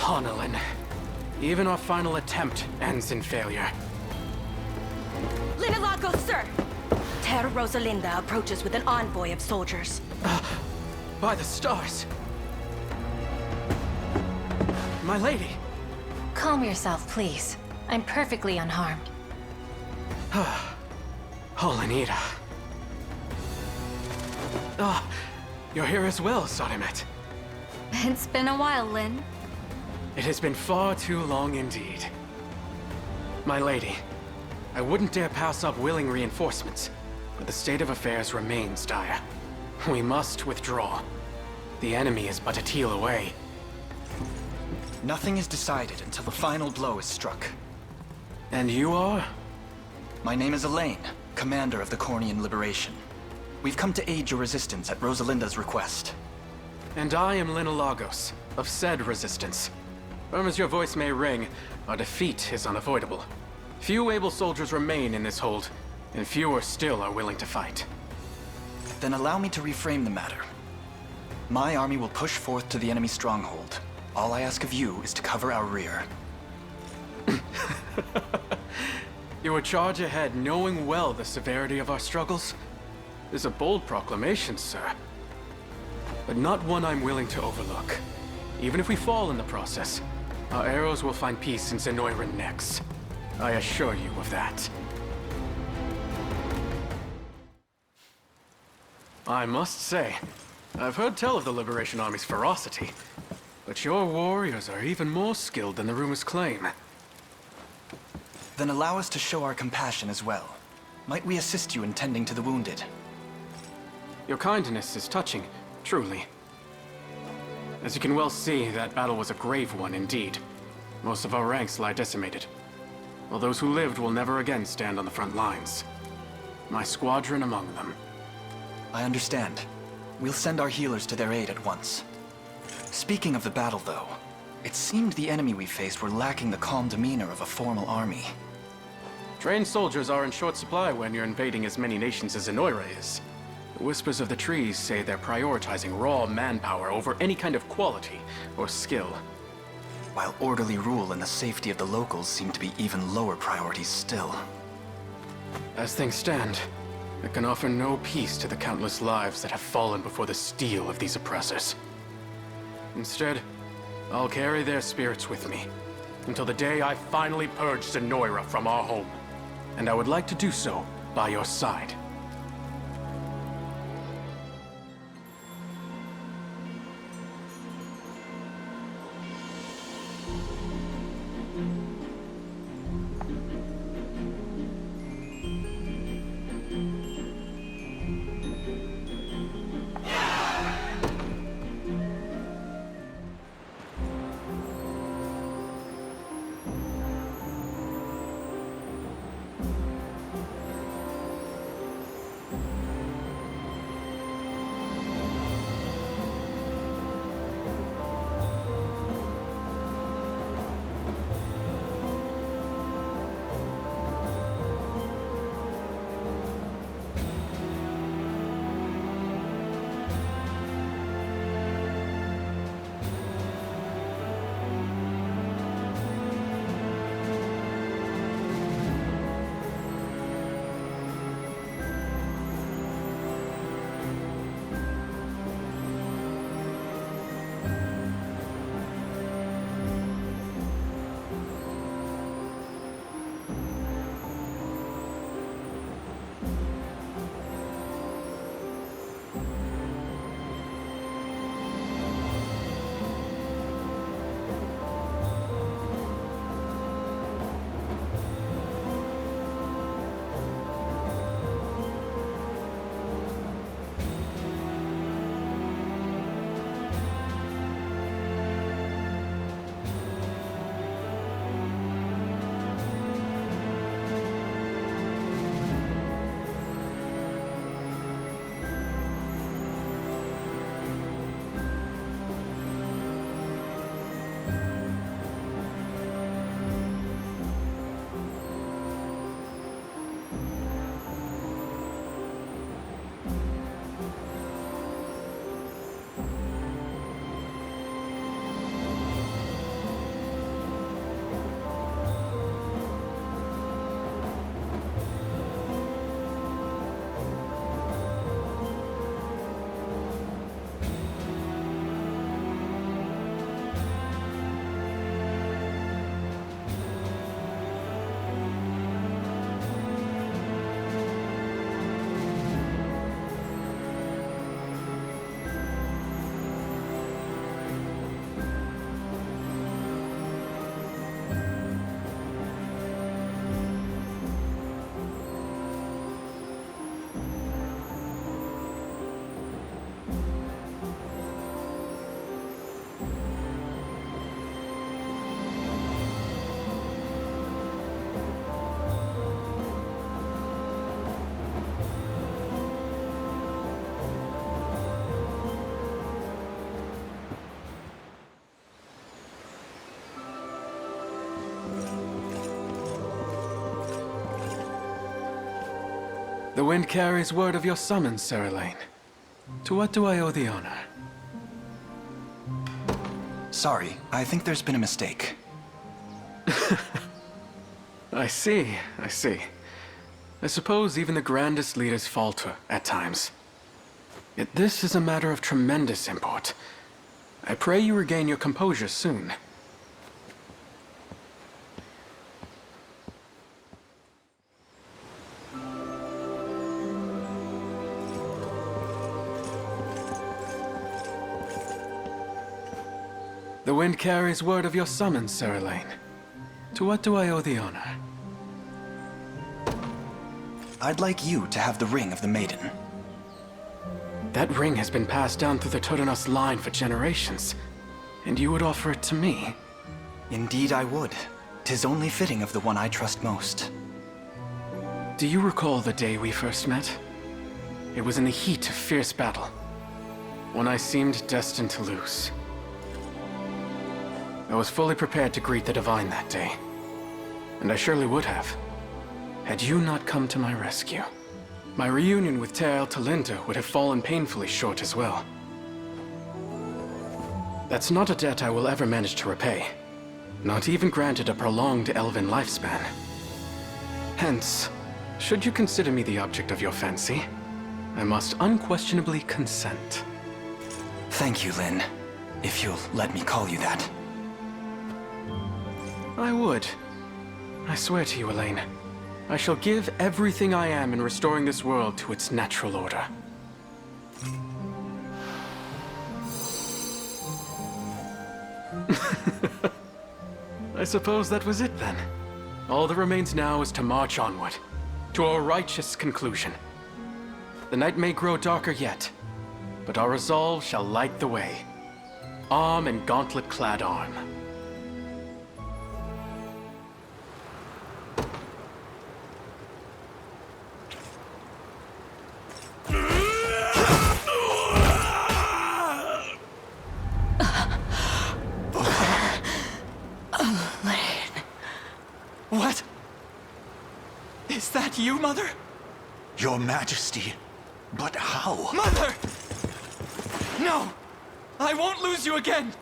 Lhin. Even our final attempt ends in failure. Lhinalagos, sir! Terra Rosalinda approaches with an envoy of soldiers. By the stars! My lady! Calm yourself, please. I'm perfectly unharmed. Holinita. You're here as well, Sodimet. It's been a while, Lhin. It has been far too long indeed. My lady, I wouldn't dare pass up willing reinforcements, but the state of affairs remains dire. We must withdraw. The enemy is but a teal away. Nothing is decided until the final blow is struck. And you are? My name is Alain, commander of the Cornian Liberation. We've come to aid your resistance at Rosalinda's request. And I am Lhinalagos, of said resistance. Firm as your voice may ring, our defeat is unavoidable. Few able soldiers remain in this hold, and fewer still are willing to fight. Then allow me to reframe the matter. My army will push forth to the enemy stronghold. All I ask of you is to cover our rear. You would charge ahead knowing well the severity of our struggles? Is a bold proclamation, sir. But not one I'm willing to overlook. Even if we fall in the process, our arrows will find peace in Zenoiran necks. I assure you of that. I must say, I've heard tell of the Liberation Army's ferocity, but your warriors are even more skilled than the rumors claim. Then allow us to show our compassion as well. Might we assist you in tending to the wounded? Your kindness is touching, truly. As you can well see, that battle was a grave one indeed. Most of our ranks lie decimated, while those who lived will never again stand on the front lines. My squadron among them. I understand. We'll send our healers to their aid at once. Speaking of the battle, though, it seemed the enemy we faced were lacking the calm demeanor of a formal army. Trained soldiers are in short supply when you're invading as many nations as Zenoira is. The whispers of the trees say they're prioritizing raw manpower over any kind of quality or skill. While orderly rule and the safety of the locals seem to be even lower priorities still. As things stand, it can offer no peace to the countless lives that have fallen before the steel of these oppressors. Instead, I'll carry their spirits with me until the day I finally purge Zenoira from our home. And I would like to do so by your side. The wind carries word of your summons, Sir Lhin. To what do I owe the honor? Sorry, I think there's been a mistake. I see, I see. I suppose even the grandest leaders falter at times. Yet this is a matter of tremendous import. I pray you regain your composure soon. The wind carries word of your summons, Sir Lhin. To what do I owe the honor? I'd like you to have the Ring of the Maiden. That ring has been passed down through the Totenos line for generations, and you would offer it to me? Indeed I would. 'Tis only fitting of the one I trust most. Do you recall the day we first met? It was in the heat of fierce battle, when I seemed destined to lose. I was fully prepared to greet the Divine that day, and I surely would have, had you not come to my rescue. My reunion with Teil Talinda would have fallen painfully short as well. That's not a debt I will ever manage to repay, not even granted a prolonged elven lifespan. Hence, should you consider me the object of your fancy, I must unquestionably consent. Thank you, Lhin. If you'll let me call you that. I would. I swear to you, Elaine. I shall give everything I am in restoring this world to its natural order. I suppose that was it then. All that remains now is to march onward, to a righteous conclusion. The night may grow darker yet, but our resolve shall light the way. Arm in gauntlet-clad arm. What? Is that you, Mother? Your Majesty, but how? Mother! No! I won't lose you again!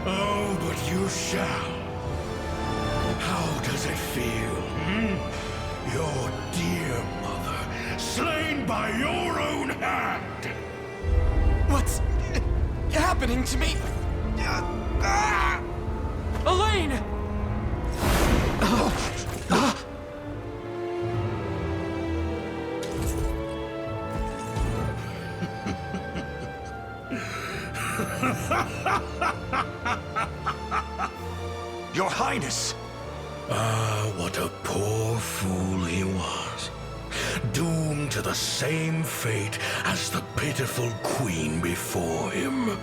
Oh, but you shall. How does it feel? Your dear mother, slain by your own hand! What's happening to me? Elaine! Your Highness! Ah, what a poor fool he was. Doomed to the same fate as the pitiful queen before him.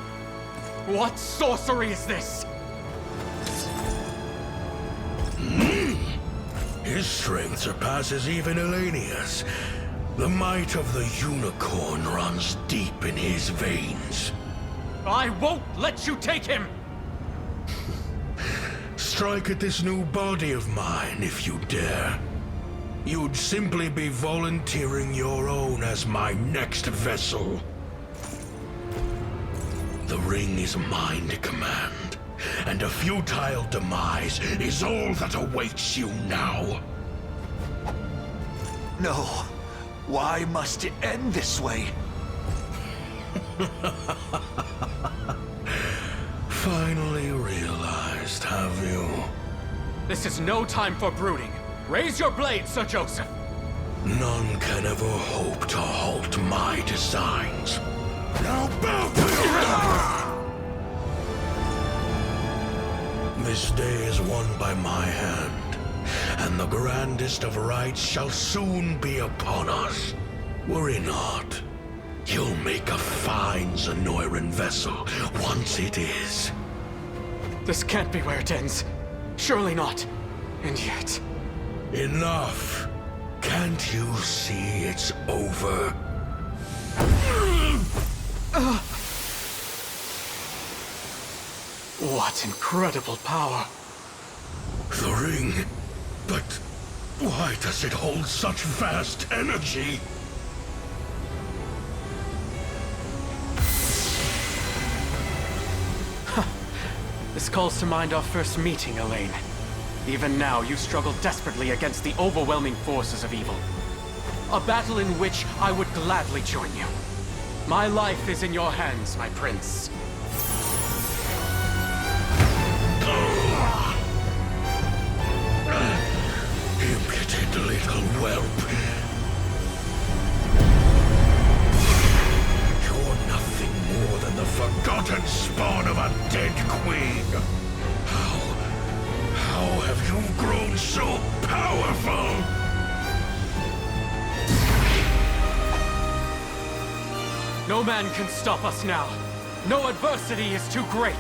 What sorcery is this? His strength surpasses even Elenia's. The might of the unicorn runs deep in his veins. I won't let you take him! Strike at this new body of mine if you dare. You'd simply be volunteering your own as my next vessel. The ring is mine to command, and a futile demise is all that awaits you now. No. Why must it end this way? Finally realized, have you? This is no time for brooding. Raise your blade, Sir Joseph! None can ever hope to halt my designs. Now bow to your... This day is won by my hand, and the grandest of rights shall soon be upon us. Worry not. You'll make a fine Zenoiran vessel once it is. This can't be where it ends. Surely not. And yet... Enough. Can't you see it's over? What incredible power. The ring. But why does it hold such vast energy? This calls to mind our first meeting, Alain. Even now, you struggle desperately against the overwhelming forces of evil. A battle in which I would gladly join you. My life is in your hands, my prince. Impotent little whelp. You're nothing more than the forgotten spawn of a dead queen. How have you grown so powerful? No man can stop us now. No adversity is too great.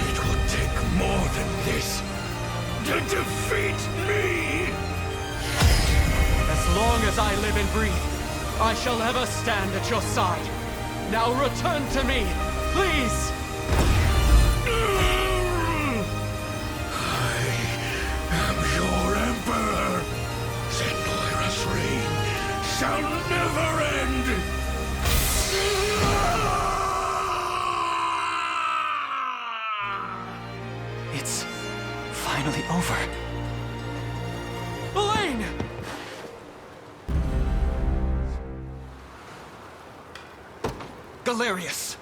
It will take more than this to defeat me! As long as I live and breathe, I shall ever stand at your side. Now return to me, please! I am your emperor. Zenoira's reign shall never end! It's finally over. Alain! Galerius!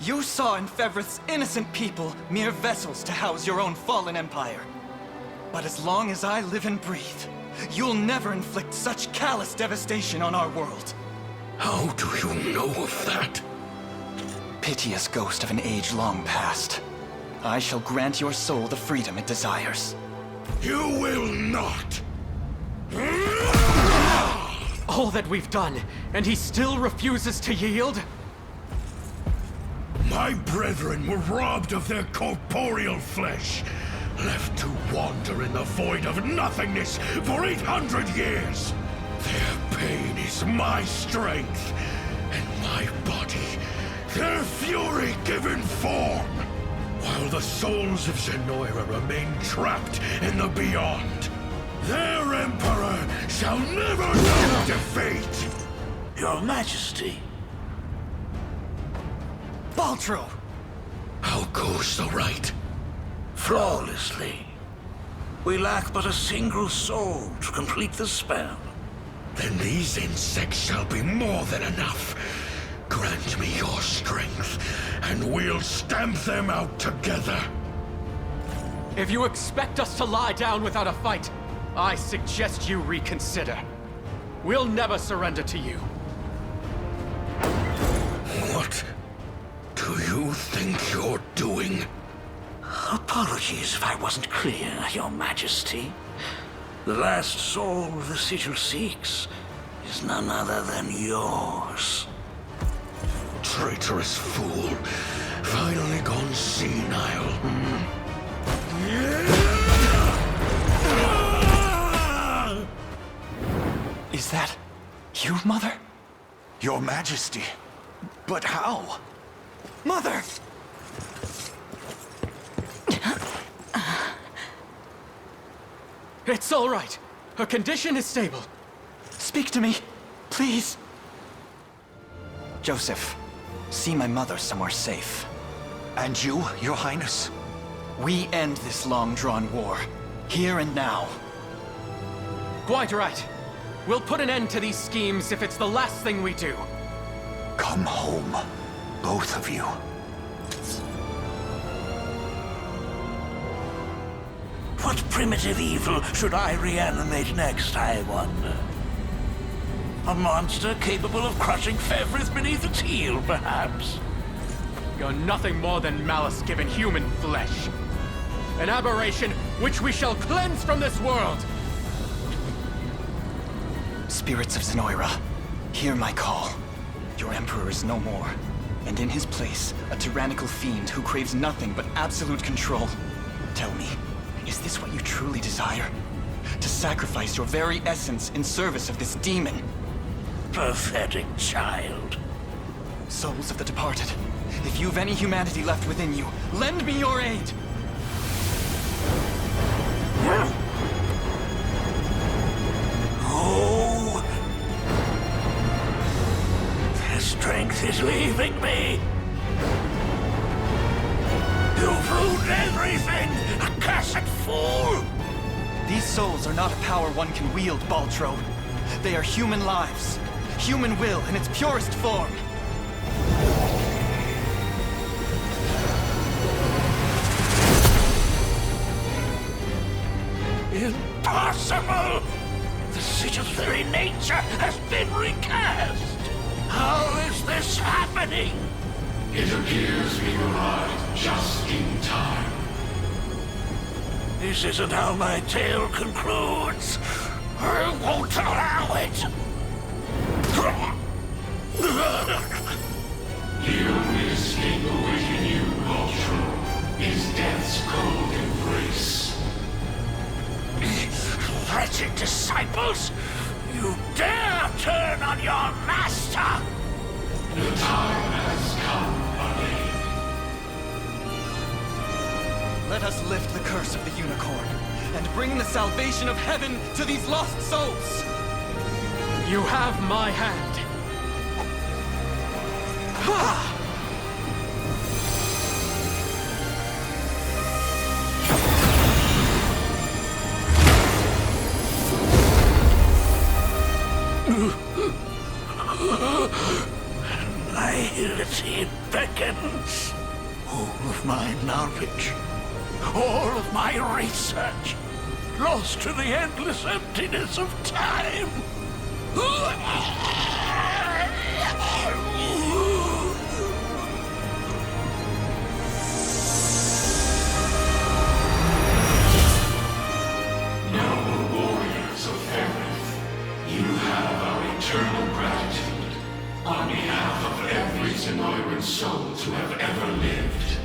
You saw in Fevris innocent people mere vessels to house your own fallen empire. But as long as I live and breathe, you'll never inflict such callous devastation on our world. How do you know of that? Piteous ghost of an age long past. I shall grant your soul the freedom it desires. You will not! All that we've done, and he still refuses to yield? My brethren were robbed of their corporeal flesh, left to wander in the void of nothingness for 800 years. Their pain is my strength, and my body, their fury given form, while the souls of Zenoira remain trapped in the beyond. Their emperor shall never know defeat! Your Majesty. Baltro! How goes the rite? Flawlessly. We lack but a single soul to complete the spell. Then these insects shall be more than enough. Grant me your strength, and we'll stamp them out together. If you expect us to lie down without a fight, I suggest you reconsider. We'll never surrender to you. What do you think you're doing? Apologies if I wasn't clear, Your Majesty. The last soul the sigil seeks is none other than yours. Traitorous fool. Finally gone senile. Is that you, Mother? Your Majesty. But how? Mother! It's all right. Her condition is stable. Speak to me, please. Joseph, see my mother somewhere safe. And you, Your Highness? We end this long-drawn war, here and now. Quite right. We'll put an end to these schemes if it's the last thing we do. Come home, both of you. What primitive evil should I reanimate next, I wonder? A monster capable of crushing Fevris beneath its heel, perhaps? You're nothing more than malice given human flesh. An aberration which we shall cleanse from this world! Spirits of Zenoira, hear my call. Your Emperor is no more, and in his place, a tyrannical fiend who craves nothing but absolute control. Tell me, is this what you truly desire? To sacrifice your very essence in service of this demon? Pathetic child. Souls of the departed, If you've any humanity left within you, lend me your aid! Oh! Their strength is leaving me! You've ruined everything! Accursed fool! These souls are not a power one can wield, Baltro. They are human lives. Human will in its purest form. Impossible! The City's very nature has been recast! How is this happening? It appears we arrived just in time. This isn't how my tale concludes. I won't allow it! The only escape awaiting you, Baltro, is death's cold embrace. Wretched disciples! You dare turn on your master! The time has come, Alain. Let us lift the curse of the unicorn, and bring the salvation of heaven to these lost souls! You have my hand. Nihility beckons. All of my knowledge, all of my research, lost to the endless emptiness of time. Noble warriors of Ferrith, you have our eternal gratitude on behalf of every Zenoiran soul to have ever lived.